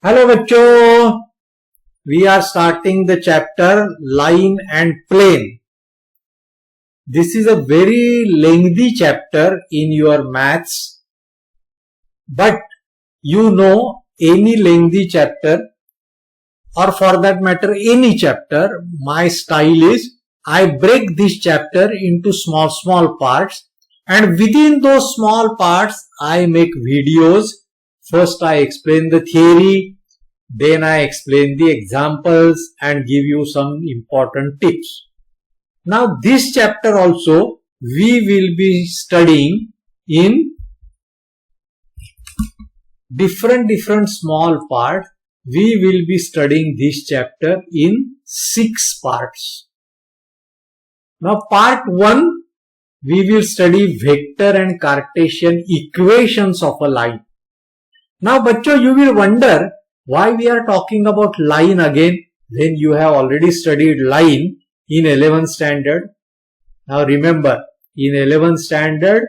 Hello बच्चों, we are starting the chapter line and plane. This is a very lengthy chapter in your maths, but you know any lengthy chapter or for that matter any chapter, my style is I break this chapter into small parts, and within those small parts I make videos. First I explain the theory, then I explain the examples and give you some important tips. Now this chapter also we will be studying in different small parts. We will be studying this chapter in 6 parts. Now part 1, we will study vector and Cartesian equations of a line. Now bachcho, you will wonder why we are talking about line again when you have already studied line in 11th standard. Now remember, in 11th standard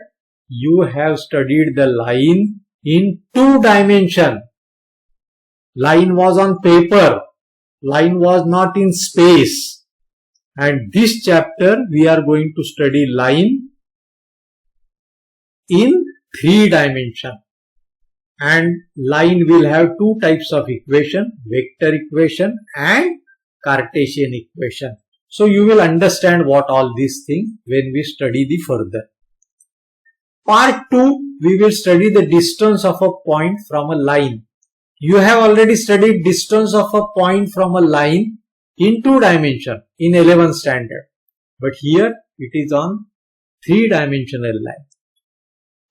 you have studied the line in 2 dimension. Line was on paper, line was not in space. And this chapter we are going to study line in 3 dimension. And line will have 2 types of equation, vector equation and Cartesian equation. So you will understand what all these things when we study the further. Part 2, we will study the distance of a point from a line. You have already studied distance of a point from a line in 2 dimension in 11th standard. But here it is on 3 dimensional line.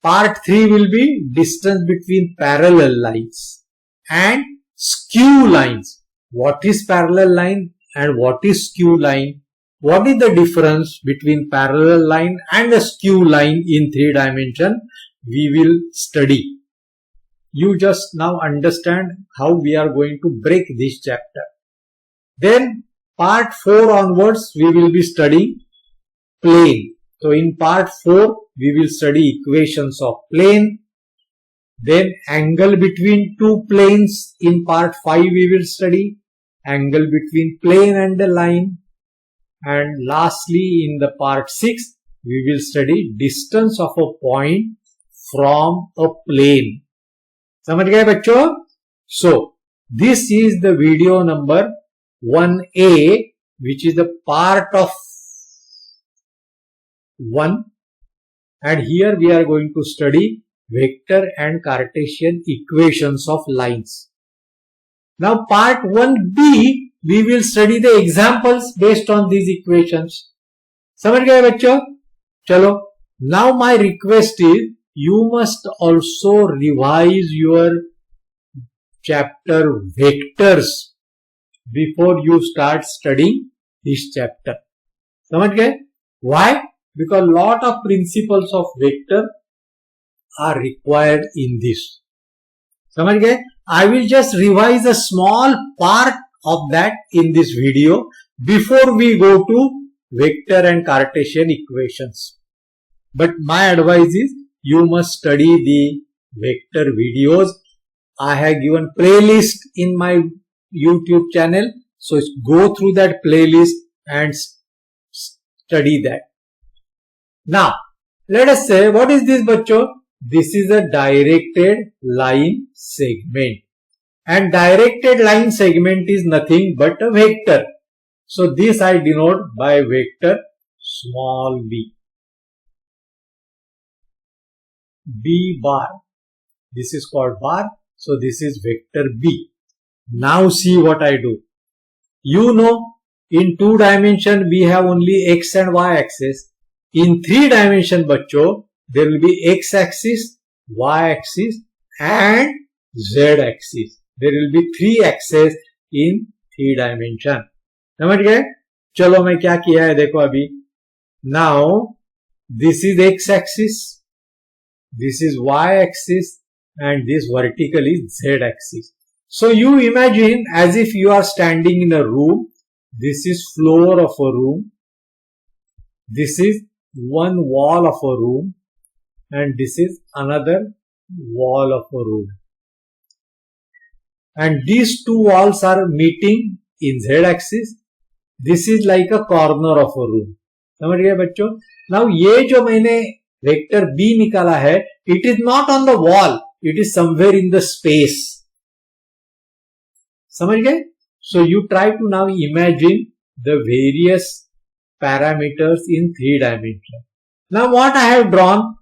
Part 3 will be distance between parallel lines and skew lines. What is parallel line and what is skew line? What is the difference between parallel line and a skew line in 3 dimension? We will study. You just now understand how we are going to break this chapter. Then part 4 onwards we will be studying plane. So in part 4 we will study equations of plane. Then angle between 2 planes. In part 5 we will study angle between plane and the line. And lastly in the part 6 we will study distance of a point from a plane. समझ गए बच्चों? So this is the video number 1A, which is the part of 1, and here we are going to study vector and Cartesian equations of lines. Now part 1B, we will study the examples based on these equations. समझ गए बच्चों? चलो, now my request is you must also revise your chapter vectors before you start studying this chapter. समझ गए? Why? Because lot of principles of vector are required in this. समझ गए? I will just revise a small part of that in this video before we go to vector and Cartesian equations. But my advice is you must study the vector videos. I have given playlist in my YouTube channel. So go through that playlist and study that. Now, let us say, what is this bachcho? This is a directed line segment. And directed line segment is nothing but a vector. So this I denote by vector small b. B bar. This is called bar. So this is vector b. Now see what I do. You know, in 2 dimension we have only x and y axis. In 3 dimension bachcho, there will be x axis, y axis and z axis. There will be 3 axes in 3 dimension. समझ गए? चलो मैं क्या किया है देखो अभी. Now this is x axis, this is y axis and this vertical is z axis. So you imagine as if you are standing in a room. This is floor of a room. This is one wall of a room and this is another wall of a room. and these two walls are meeting in z axis. This is like a corner of a room. समझ गए बच्चों? Now ये जो मैंने vector b निकाला है, it is not on the wall, it is somewhere in the space. समझ गए? So you try to now imagine the various parameters in 3 dimensions. Now what I have drawn,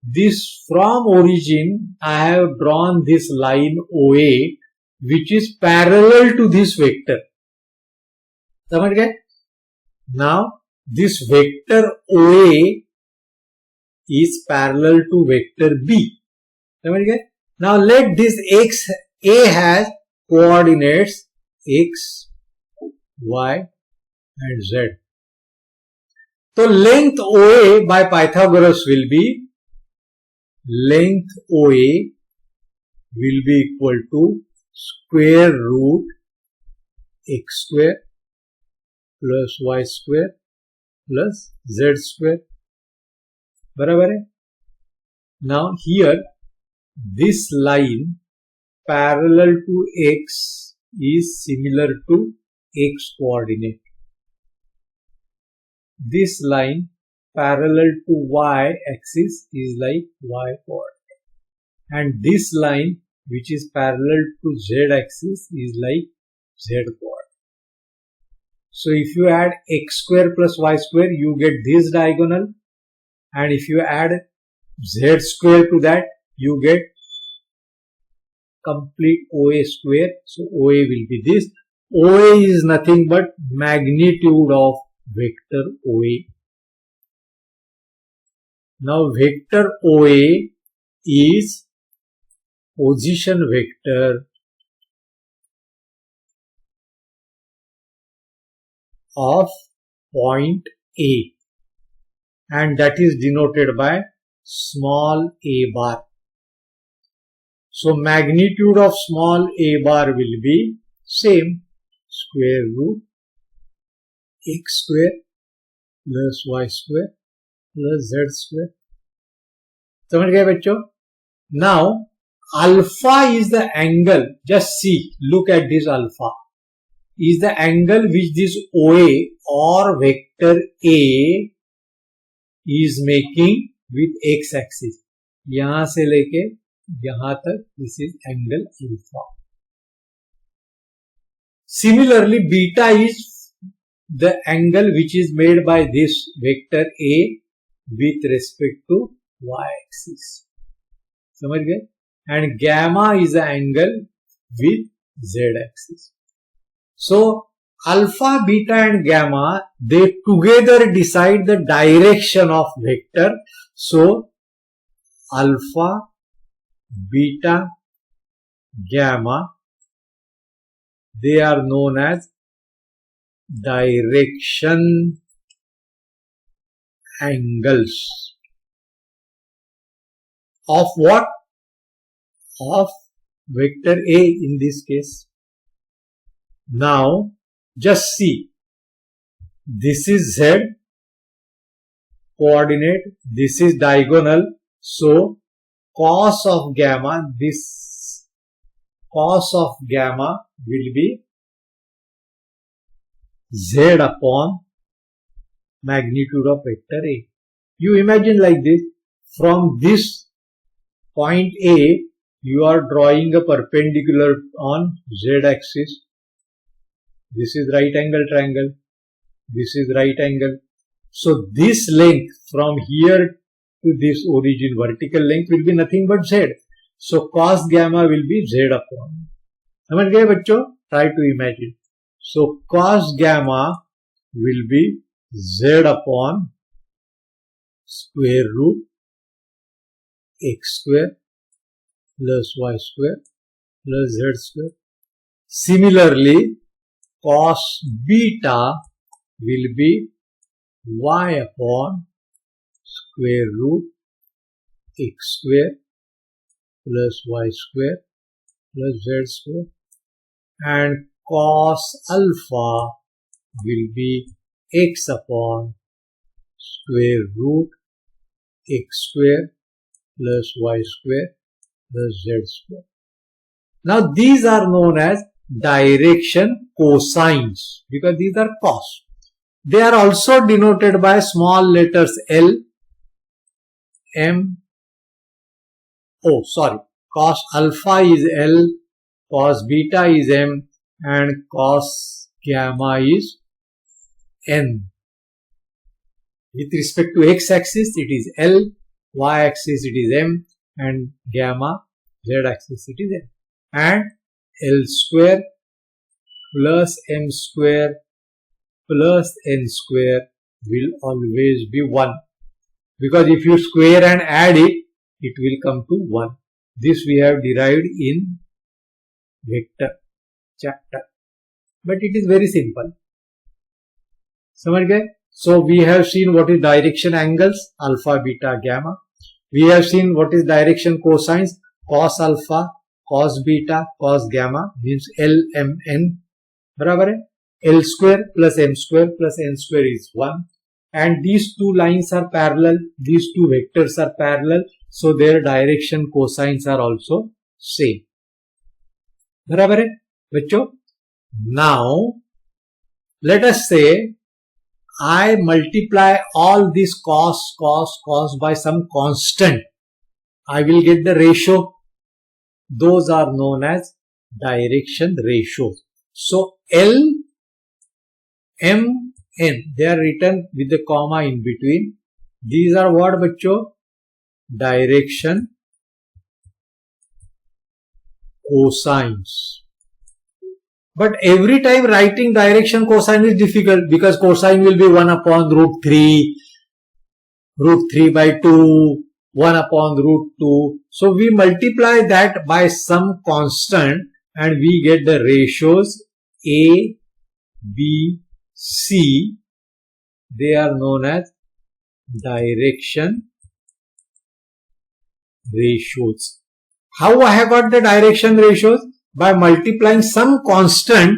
this from origin I have drawn this line OA which is parallel to this vector. समझ गए? Now this vector OA is parallel to vector B. समझ गए? Now let this x A has coordinates x, y and z. So length OA by Pythagoras will be equal to square root x square plus y square plus z square. बराबर है? Now here this line parallel to x is similar to x coordinate. This line parallel to y axis is like y coordinate, and this line which is parallel to z axis is like z coordinate. So if you add x square plus y square, you get this diagonal, and if you add z square to that, you get complete OA square. So OA will be this. OA is nothing but magnitude of vector OA. Now vector OA is position vector of point A, and that is denoted by small a bar. So magnitude of small a bar will be same, square root x square plus y square plus z square. समझ गए बच्चों? Now alpha is the angle. Just see, look at this alpha. Is the angle which this OA or vector A is making with x axis. यहां से लेके यहां तक, this is angle alpha. Similarly, beta is the angle which is made by this vector A with respect to y axis. समझ गए? And gamma is the angle with z axis. So alpha, beta and gamma, they together decide the direction of vector. So alpha, beta, gamma, they are known as direction angles of what? Of vector A in this case. Now just see, this is z coordinate, this is diagonal, so cos of gamma, this cos of gamma will be z upon magnitude of vector A. You imagine like this, from this point A, you are drawing a perpendicular on z axis. This is right angle triangle, this is right angle. So this length from here to this origin, vertical length will be nothing but z. So cos gamma will be z upon. समझ गए बच्चों? Try to imagine. So cos gamma will be z upon square root x square plus y square plus z square. Similarly, cos beta will be y upon square root x square plus y square plus z square, and cos alpha will be x upon square root x square plus y square plus z square. Now these are known as direction cosines because these are cos. They are also denoted by small letters L, M, cos alpha is L, cos beta is M, and cos gamma is N. With respect to x-axis, it is L, y-axis it is M, and gamma, z-axis it is N. And L square plus M square plus N square will always be 1. Because if you square and add it, it will come to 1. This we have derived in vector chapter. But it is very simple. समझ गए? So we have seen what is direction angles, alpha, beta, gamma. We have seen what is direction cosines, cos alpha, cos beta, cos gamma means L, M, N. बराबर है? L square plus M square plus N square is 1. And these two lines are parallel, these two vectors are parallel, so their direction cosines are also same. बराबर है बच्चों? Now let us say I multiply all this cos by some constant. I will get the ratio. Those are known as direction ratios. So L, M, N, they are written with the comma in between. These are what bachcho? Direction cosines. But every time writing direction cosine is difficult because cosine will be 1 upon root 3 by 2, 1 upon root 2. So we multiply that by some constant and we get the ratios A, B, C. They are known as direction ratios. How I have got the direction ratios? By multiplying some constant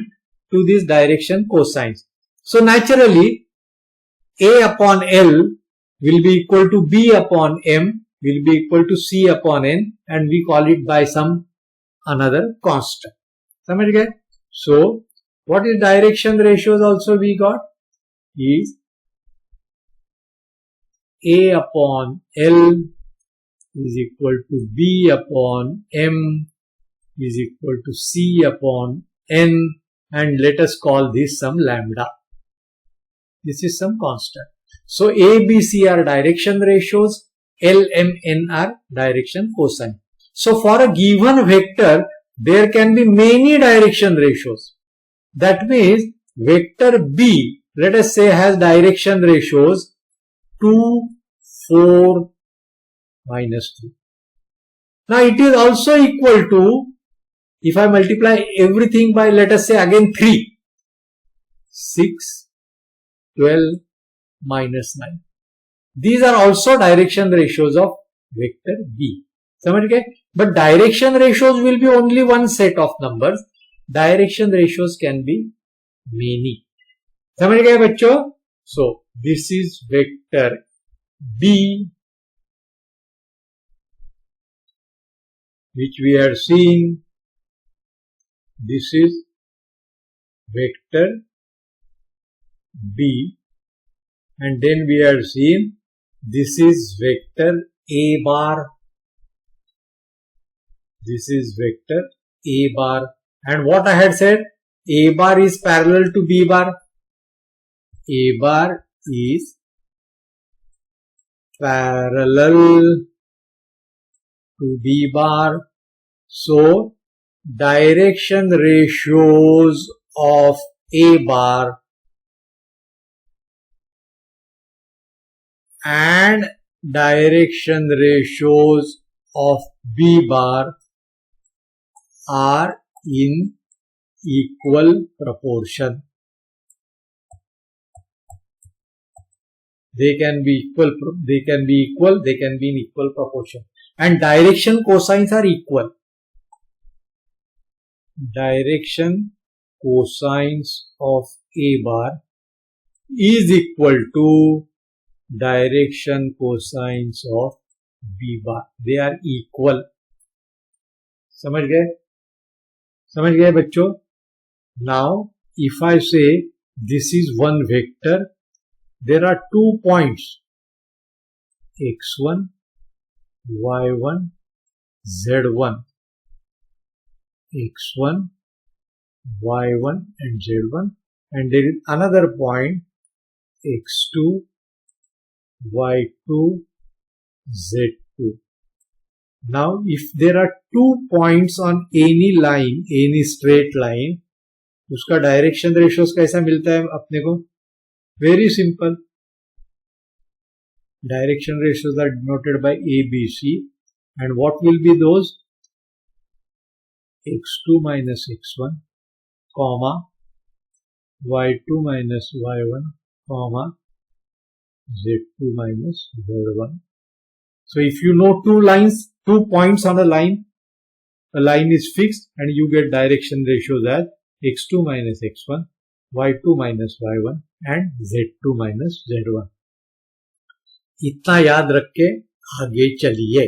to this direction cosines. So naturally, A upon L will be equal to B upon M, will be equal to C upon N, and we call it by some another constant. समझ गए? So, what is direction ratios also we got? Is A upon L is equal to B upon M is equal to C upon N, and let us call this some lambda. This is some constant. So A, B, C are direction ratios, L, M, N are direction cosine. So for a given vector, there can be many direction ratios. That means vector B, let us say, has direction ratios 2, 4, minus 3. Now it is also equal to, if I multiply everything by, let us say again 3, 6, 12, minus 9. These are also direction ratios of vector B. समझ गए? But direction ratios will be only one set of numbers. Direction ratios can be many. समझ गए बच्चों? So this is vector B, which we are seeing. This is vector B, and then we are seeing this is vector A bar. This is vector A bar, and what I had said, A bar is parallel to B bar. A bar is parallel to B bar. So direction ratios of A bar and direction ratios of B bar are in equal proportion. They can be equal, they can be in equal proportion. And direction cosines are equal. Direction cosines of A bar is equal to direction cosines of B bar. They are equal. समझ गए? समझ गए बच्चों? Now if I say this is one vector, there are 2 points x1, y1, z1, x1, y1 and z1, and there is another point x2, y2, z2. Now if there are 2 points on any line, any straight line, उसका direction ratios कैसा मिलता है अपने को? Very simple. Direction ratios are denoted by A, B, C, and what will be those? x2 minus x1, comma, y2 minus y1, comma, z2 minus z1. So if you know 2 points on a line is fixed and you get direction ratios as x2 minus x1, y2 minus y1 and z2 minus z1. इतना याद रख के आगे चलिए.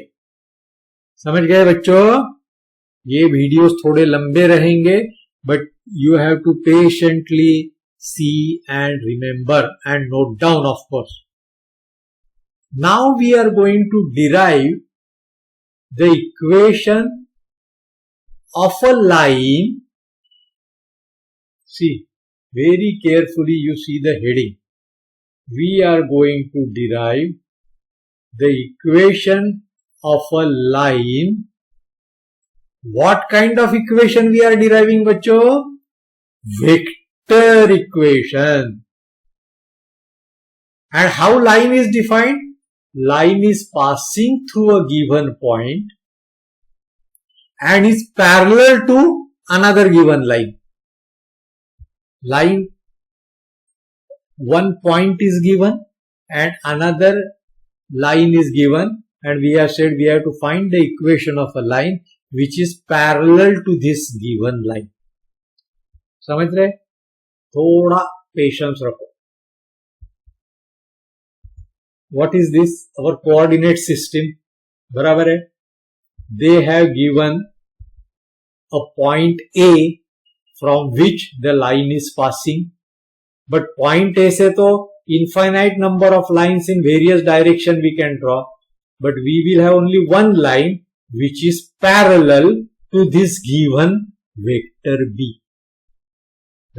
समझ गए बच्चों? ये वीडियोस थोड़े लंबे रहेंगे, but you have to patiently see and remember and note down of course. Now we are going to derive the equation of a line. See very carefully, you see the heading. We are going to derive the equation of a line. What kind of equation we are deriving, बच्चों? Vector equation. And how line is defined? Line is passing through a given point and is parallel to another given line. Line, one point is given and another line is given, and we have said we have to find the equation of a line which is parallel to this given line. समझ रहे? थोड़ा patience रखो. What is this? Our coordinate system. बराबर है? They have given a point A from which the line is passing, but point A से तो infinite number of lines in various direction we can draw, but we will have only one line which is parallel to this given vector B.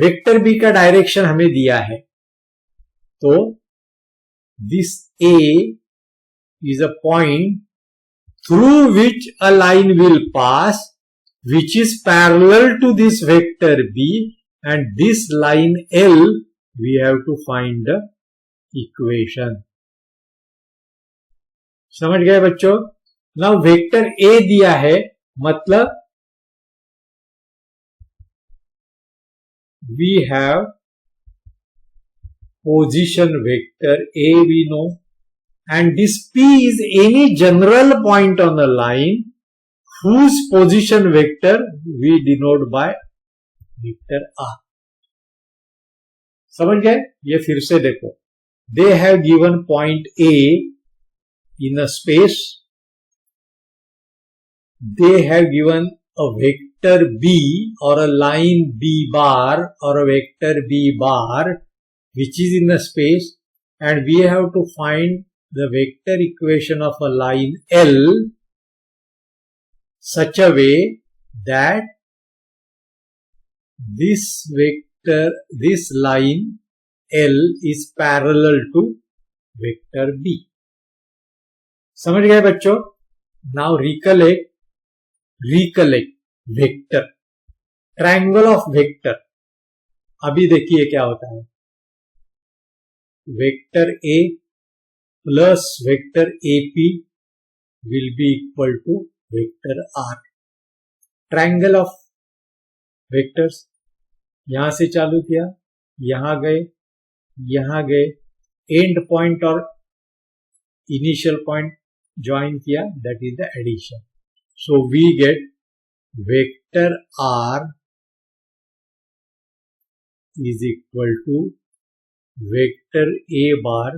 Vector B का direction हमें दिया है, तो this A is a point through which a line will pass, which is parallel to this vector B, and this line L we have to find the equation. समझ गए बच्चों? Now vector A दिया है, मतलब we have position vector A we know, and this P is any general point on the line whose position vector we denote by vector R. समझ गए? ये फिर से देखो. They have given point A in a space. They have given a vector B or a line B bar or a vector B bar which is in a space, and we have to find the vector equation of a line L such a way that this vector, this line L is parallel to vector B. समझ गए बच्चों? Now recollect vector, triangle of vector. अभी देखिए क्या होता है. Vector A plus vector AP will be equal to vector R. Triangle of vectors. यहां से चालू किया, यहां गए, एंड पॉइंट और इनिशियल पॉइंट ज्वाइन किया, that is the addition. So we get vector R is equal to vector A bar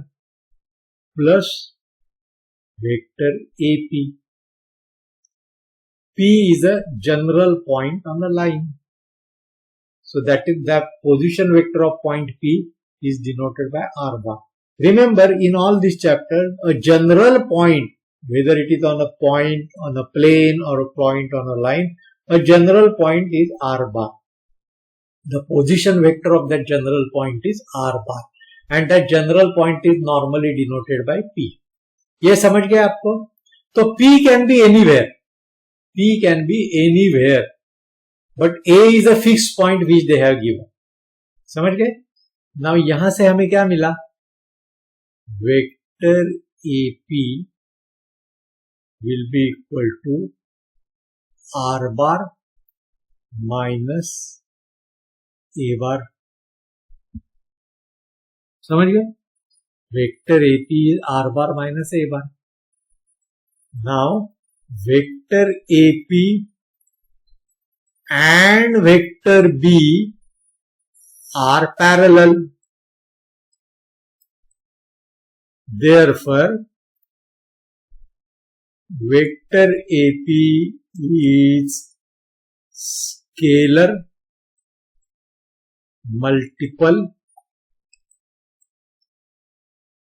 plus vector AP. P is a general point on the line. So that is the position vector of point P is denoted by R bar. Remember, in all these chapters, a general point, whether it is on a point, on a plane, or a point on a line, a general point is R bar. The position vector of that general point is R bar. And that general point is normally denoted by P. ये समझ गए आपको? तो P can be anywhere. P can be anywhere. But A is a fixed point which they have given. समझ गए? Now यहां से हमें क्या मिला? Vector AP will be equal to R bar minus A bar. समझ गए? Vector AP is R bar minus A bar. Now vector AP and vector B are parallel. Therefore, vector AP is scalar multiple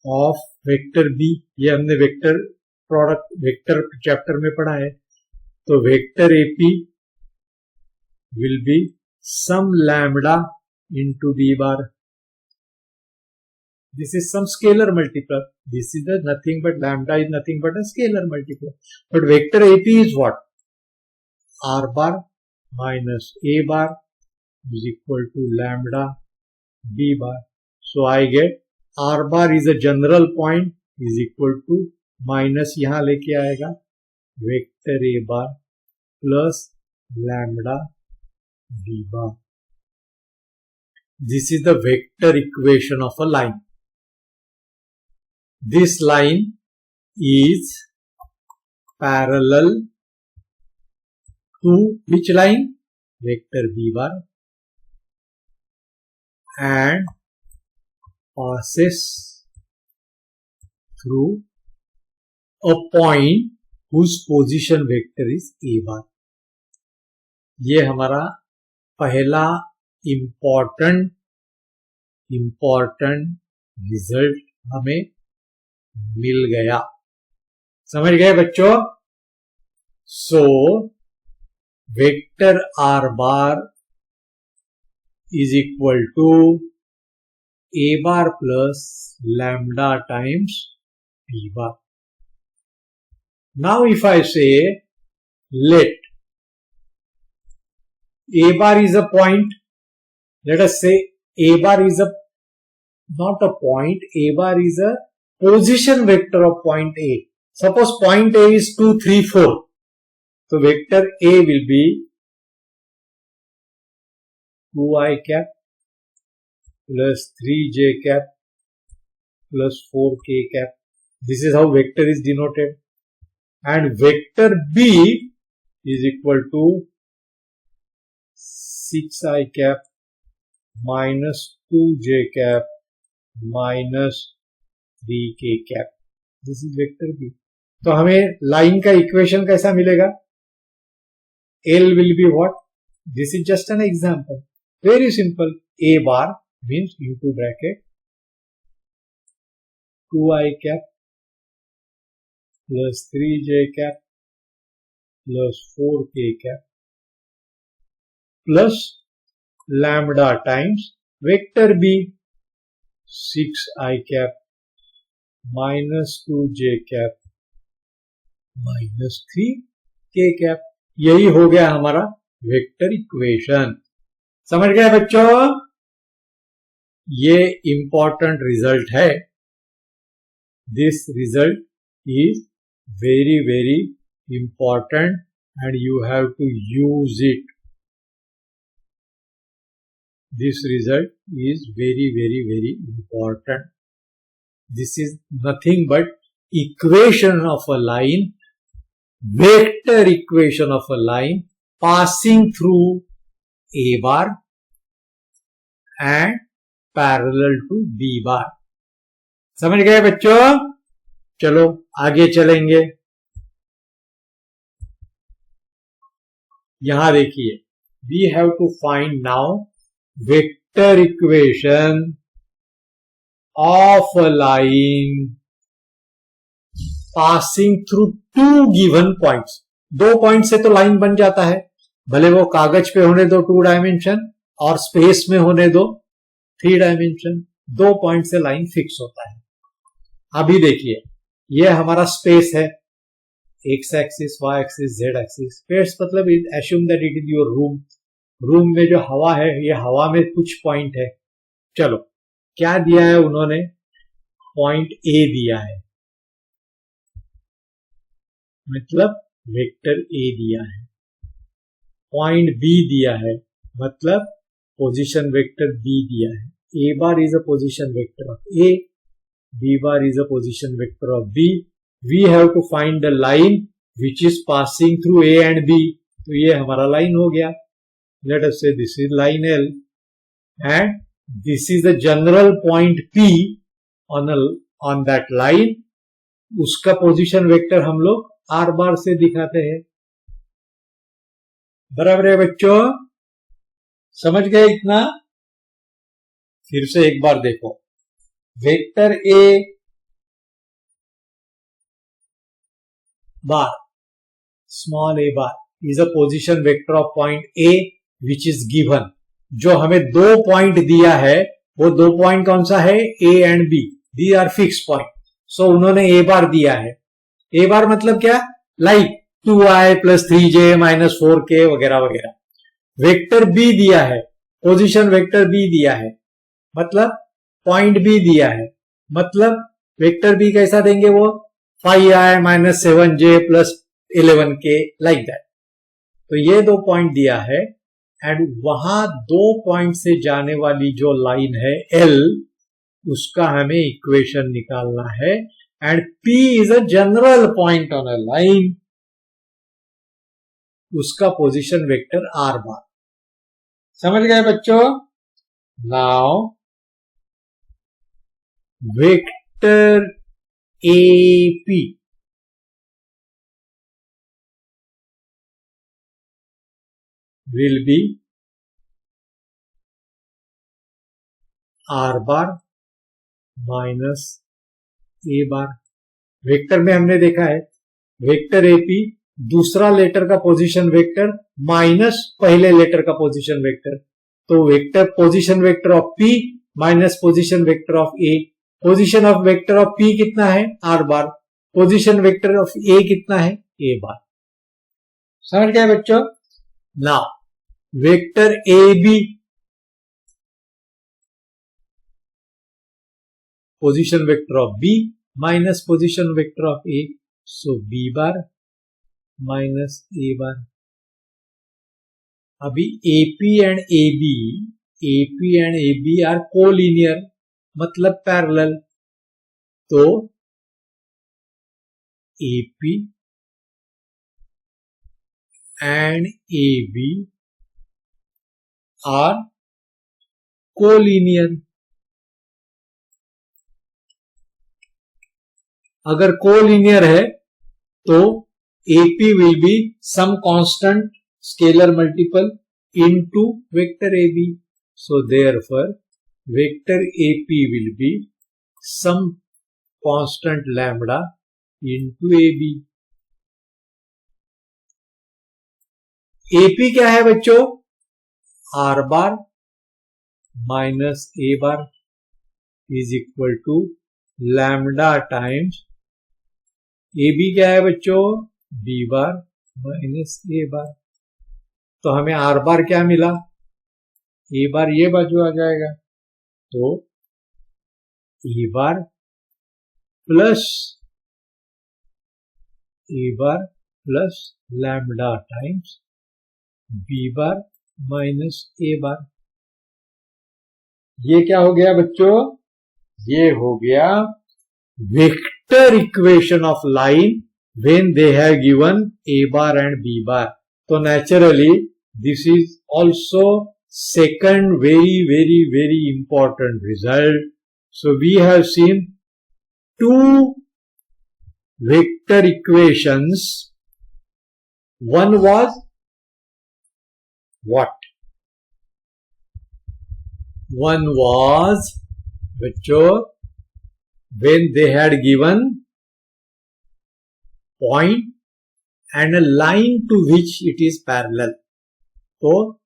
of vector B. ये हमने vector product vector chapter में पढ़ा है. तो vector AP will be some lambda into B bar. This is some scalar multiple. This is nothing but lambda is nothing but a scalar multiple. But vector AP is what? R bar minus A bar is equal to lambda B bar. So I get R bar is a general point is equal to minus यहाँ लेके आएगा vector A bar plus lambda B bar. This is the vector equation of a line. This line is parallel to which line? Vector B bar, and passes through a point whose position vector is A bar. ये हमारा पहला important result हमें मिल गया. समझ गए बच्चों? So vector R bar is equal to A bar plus lambda times B bar. Now if I say let A bar is a point, let us say A bar is not a point, A bar is a position vector of point A. Suppose point A is 2, 3, 4. So vector A will be 2i cap plus 3j cap plus 4k cap. This is how vector is denoted. And vector B is equal to 6i cap minus 2j cap minus 3k cap. This is vector B. तो हमें line का equation कैसा मिलेगा? L will be what? This is just an example. Very simple. A bar means into bracket 2i cap plus 3j cap plus 4k cap plus lambda times vector B 6i cap minus 2j cap minus 3k cap. यही हो गया हमारा vector equation. समझ गए बच्चों? ये important result है. This result is very very important and you have to use it. This result is very very very important. This is nothing but equation of a line, vector equation of a line passing through A bar and parallel to B bar. समझ गए बच्चों? चलो आगे चलेंगे. यहां देखिए, we have to find now vector equation of a line passing through two given points. 2 point से तो लाइन बन जाता है, भले वो कागज पे होने दो 2 डायमेंशन और स्पेस में होने दो 3 डायमेंशन। 2 पॉइंट से लाइन फिक्स होता है। अभी देखिए, ये हमारा स्पेस है, X axis, Y axis, Z axis. Space मतलब assume that it is your room. Room में जो हवा है, ये हवा में कुछ पॉइंट है। चलो, क्या दिया है उन्होंने? पॉइंट ए दिया है, मतलब वेक्टर ए दिया है। पॉइंट बी दिया है, मतलब पोजीशन वेक्टर बी दिया है। A bar is a position vector of A, B bar is a position vector of B. We have to find the line which is passing through A and B. तो ये हमारा line हो गया। Let us say this is line L and this is the general point P on that line. उसका position vector हम लोग are बार से दिखाते हैं। बराबर है बच्चों? समझ गए इतना? फिर से एक बार देखो, vector A bar, small A bar is a position vector of point A which is given. जो हमें 2 पॉइंट दिया है, वो 2 पॉइंट कौन सा है? A and B. They are fix point. So उन्होंने ए बार दिया है। ए बार मतलब क्या? लाइक 2i + 3j - 4k वगैरह वगैरह। वेक्टर बी दिया है, पोजीशन वेक्टर बी दिया है, मतलब पॉइंट बी दिया है, मतलब वेक्टर बी कैसा देंगे वो? 5i - 7j + 11k, like that. तो ये 2 पॉइंट दिया है एंड वहां 2 पॉइंट से जाने वाली जो लाइन है L, उसका हमें इक्वेशन निकालना है। And P is a general point on a line, उसका पोजीशन वेक्टर आर बार। समझ गए बच्चों? Now vector AP will be R bar minus A bar। Vector में हमने देखा है, वेक्टर AP दूसरा लेटर का पोजीशन वेक्टर माइनस पहले लेटर का पोजीशन वेक्टर। तो vector position vector of P minus position vector of A। Position of vector of P कितना है? R bar. Position vector of A कितना है? A bar. समझ गए बच्चों? Now vector AB, position vector of B minus position vector of A, so B bar minus A bar. अभी AP and AB are collinear, मतलब parallel. तो AP and AB are collinear. अगर collinear है तो AP will be some constant scalar multiple into vector AB. So therefore vector AP will be some constant lambda into AB. AP क्या है बच्चों? R bar minus A bar is equal to lambda times AB क्या है बच्चों? B bar minus A बार। तो हमें R बार क्या मिला? A बार ये बाजू आ जाएगा, तो A bar plus A bar plus lambda times B bar minus A बार। ये क्या हो गया बच्चों? ये हो गया vector equation of line when they have given A bar and B bar. So naturally this is also second very important result. So we have seen 2 vector equations. One was what? One was, बच्चों, when they had given point and a line to which it is parallel. So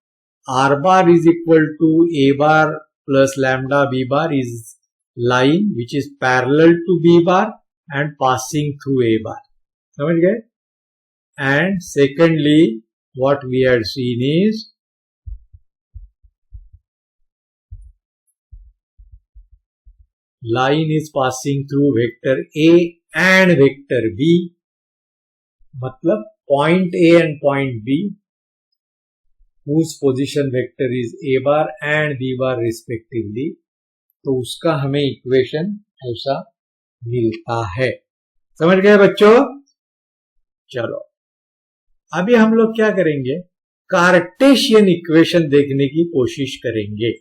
R bar is equal to A bar plus lambda B bar is line which is parallel to B bar and passing through A bar. समझ गए? And secondly, what we had seen is line is passing through vector A and vector B. मतलब point A and point B whose position vector is A bar and B bar respectively. तो उसका हमें equation ऐसा मिलता है. समझ गए बच्चों? चलो अभी हम लोग क्या करेंगे, कार्टेशियन इक्वेशन देखने की कोशिश करेंगे.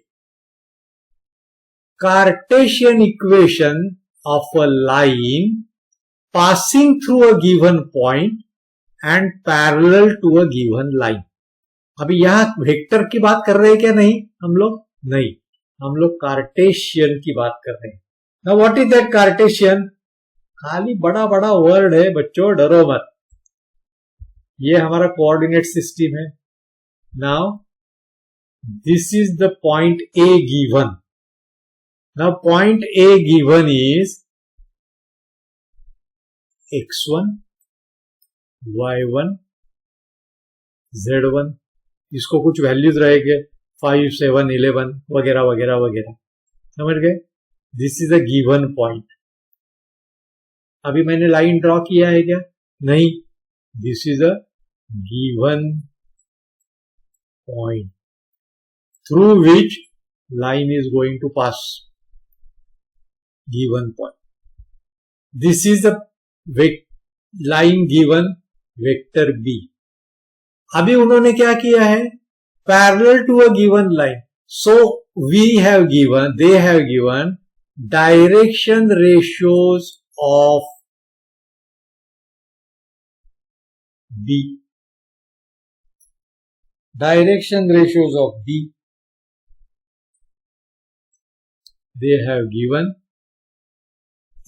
Cartesian equation of a line passing through a given point and parallel to a given line. अभी यहां वेक्टर की बात कर रहे हैं क्या? नहीं, हम लोग कार्टेशियन की बात कर रहे हैं. Now what is that Cartesian? खाली बड़ा बड़ा वर्ड है बच्चों, डरो मत. ये हमारा कोऑर्डिनेट सिस्टम है. Now this is the point A given. Now point A given is x1, y1, z1. इसको कुछ वैल्यूज रहेंगे 5, 7, 11 वगैरह वगैरह वगैरह. समझ गए? This is a given point. अभी मैंने लाइन ड्रॉ किया है क्या? नहीं. This is a given point through which line is going to pass. Given point. This is the line given vector B. अभी उन्होंने क्या किया है? Parallel to a given line. So we have given, they have given direction ratios of B. Direction ratios of B they have given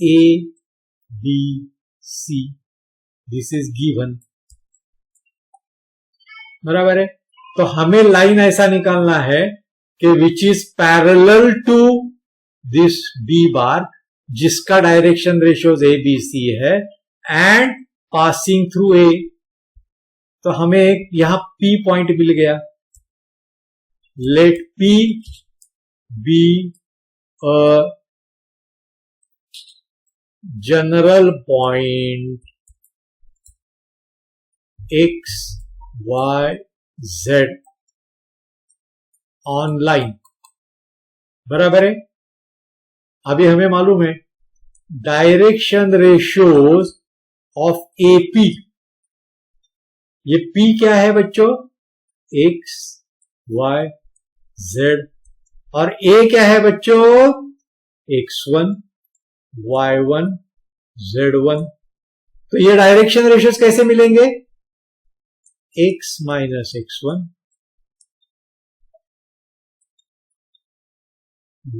A, B, C. This is given. बराबर है. तो हमें line ऐसा निकालना है कि which is parallel to this B bar, जिसका direction ratios A B C है, एंड पासिंग थ्रू ए. तो हमें एक यहां P पॉइंट मिल गया. Let P be a general point x, y, z on line. बराबर है. अभी हमें मालूम है डायरेक्शन रेशियोज ऑफ AP. ये P क्या है बच्चों? x, y, z. और A क्या है बच्चों? x1, y1, z1. तो ये डायरेक्शन रेशियोज कैसे मिलेंगे? x minus x1,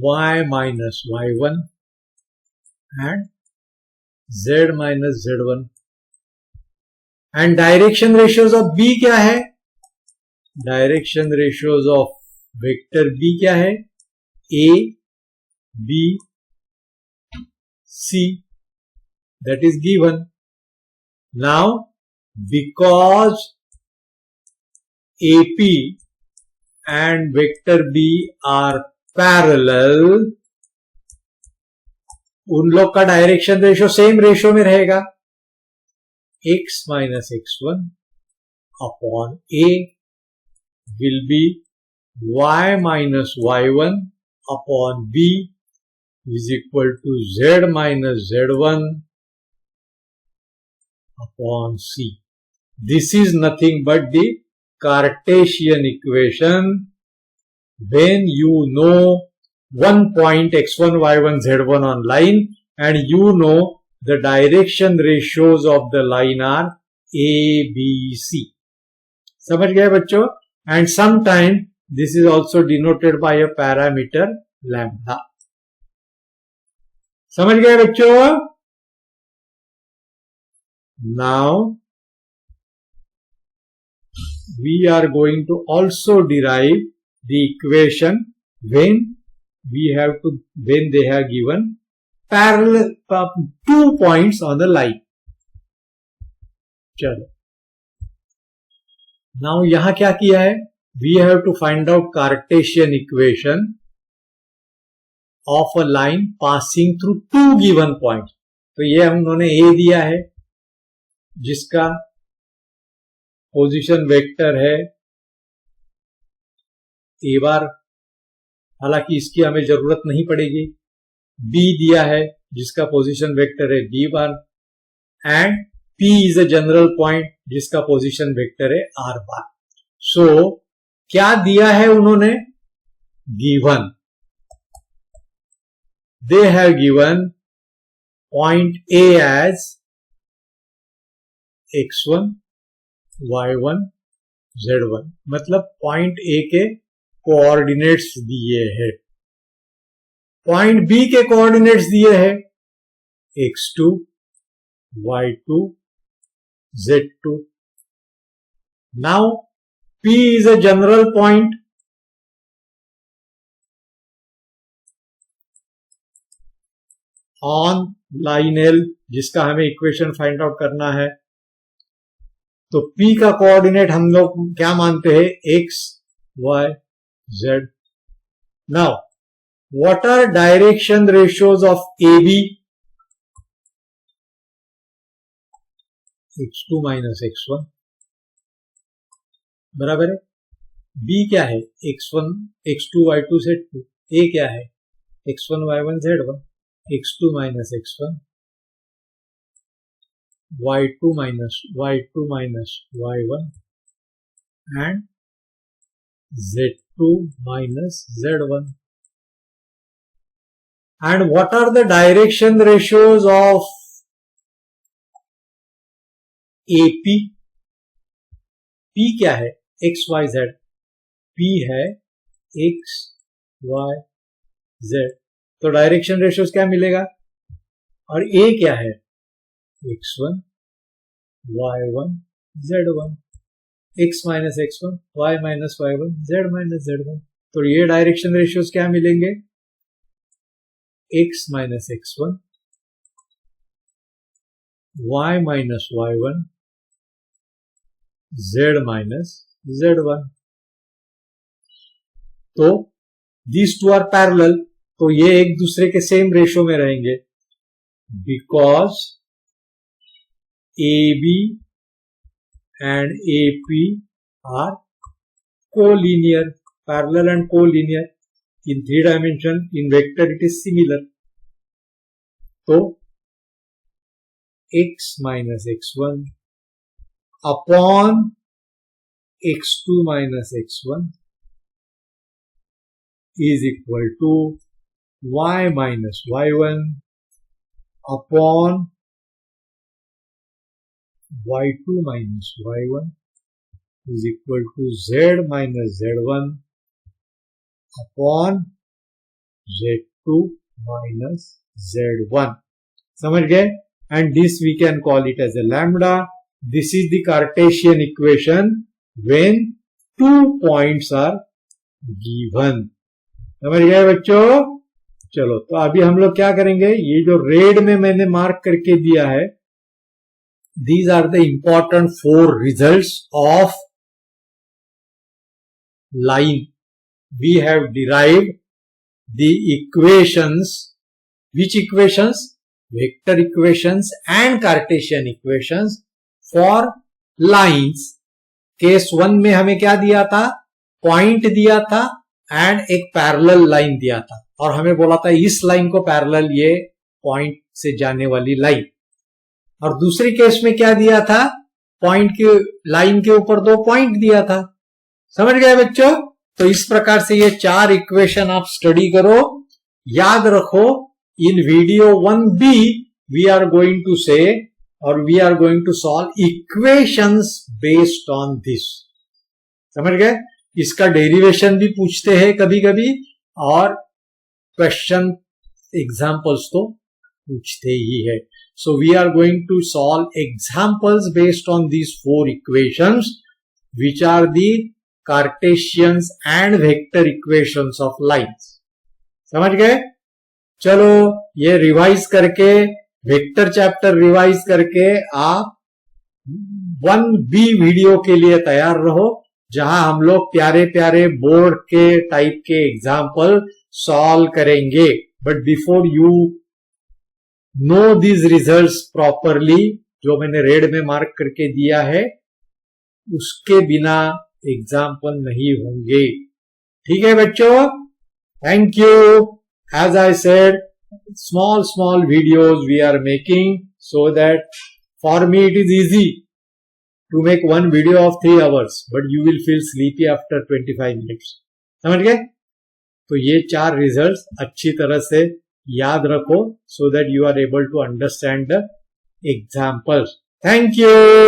y minus y1 and z minus z1. And direction ratios of B क्या है? Direction ratios of vector B क्या है? A, B, C. That is given. Now, because AP and vector B are parallel, उन लोग का direction ratio same ratio में रहेगा. x minus x1 upon A will be y minus y1 upon B is equal to z minus z1 upon C. This is nothing but the Cartesian equation when you know one point x1, y1, z1 on line and you know the direction ratios of the line are A, B, C. समझ गए बच्चों? and sometime this is also denoted by a parameter lambda. समझ गए बच्चों? Now we are going to also derive the equation when they have given parallel 2 points on the line. चलो, now यहां क्या किया है? We have to find out Cartesian equation of a line passing through 2 given points. तो ये हम उन्होंने A दिया है जिसका पोजीशन वेक्टर है A बार, हालांकि इसकी हमें जरूरत नहीं पड़ेगी. B दिया है जिसका पोजीशन वेक्टर है B bar, and P is a general point जिसका पोजीशन वेक्टर है R बार. सो क्या दिया है उन्होंने? Given, they have given point A as x1, y1, z1. मतलब पॉइंट A के कोऑर्डिनेट्स दिए हैं. पॉइंट B के कोऑर्डिनेट्स दिए हैं x2, y2, z2. Now P is a general point. On line L जिसका हमें इक्वेशन फाइंड आउट करना है. तो P का कोऑर्डिनेट हम लोग क्या मानते हैं? x, y, z. Now what are direction ratios of AB? x2 minus x1 बराबर है. B क्या है? x1, x2, y2, z2. A क्या है? x1, y1, z1. x2 minus x1, y2 minus y1, and z2 minus z1. And what are the direction ratios of AP? P क्या है? x, y, z. P है x, y, z. तो direction ratios क्या मिलेगा? और A क्या है? x1, y1, z1. x minus x1, y minus y1, z minus z1. तो ये डायरेक्शन रेशियोज क्या मिलेंगे? x minus x1, y minus y1, z minus z1. तो these two are parallel. तो ये एक दूसरे के सेम रेशो में रहेंगे because AB and AP are collinear, parallel and collinear. In 3 dimension, in vector it is similar. तो x minus x1 upon x2 minus x1 is equal to y minus y1 upon y2 minus y1 is equal to z minus z1 upon z2 minus z1. समझ गए? And this we can call it as a lambda. This is the Cartesian equation when 2 points are given. समझ गए बच्चों? चलो, तो अभी हम लोग क्या करेंगे? ये जो रेड में मैंने मार्क करके दिया है, these are the important 4 results of line. We have derived the equations. Which equations? Vector equations and Cartesian equations for lines. Case 1 में हमें क्या दिया था? पॉइंट दिया था एंड एक पैरेलल लाइन दिया था, और हमें बोला था इस लाइन को पैरेलल ये पॉइंट से जाने वाली लाइन. और दूसरी केस में क्या दिया था? पॉइंट के लाइन के ऊपर 2 पॉइंट दिया था. समझ गए बच्चों? तो इस प्रकार से ये 4 इक्वेशन आप स्टडी करो, याद रखो. In video 1B we are going to say और we are going to solve equations based on this. समझ गए? इसका डेरिवेशन भी पूछते हैं कभी कभी, और क्वेश्चन एग्जाम्पल्स तो पूछते ही है. So we are going to solve examples based on these 4 equations which are the cartesians and vector equations of lines. समझ गए? चलो ये रिवाइज करके, वेक्टर चैप्टर रिवाइज करके आप 1B वीडियो के लिए तैयार रहो, जहां हम लोग प्यारे प्यारे बोर्ड के टाइप के एग्जाम्पल सॉल्व करेंगे. But before you know these results properly, जो मैंने रेड में मार्क करके दिया है, उसके बिना एग्जाम्पल नहीं होंगे. ठीक है बच्चों? Thank you. As I said, small videos we are making so that for me it is easy to make one video of 3 hours, but you will feel sleepy after 25 minutes. समझ गए? तो ये 4 results अच्छी तरह से याद रखो so that you are able to understand the examples. Thank you.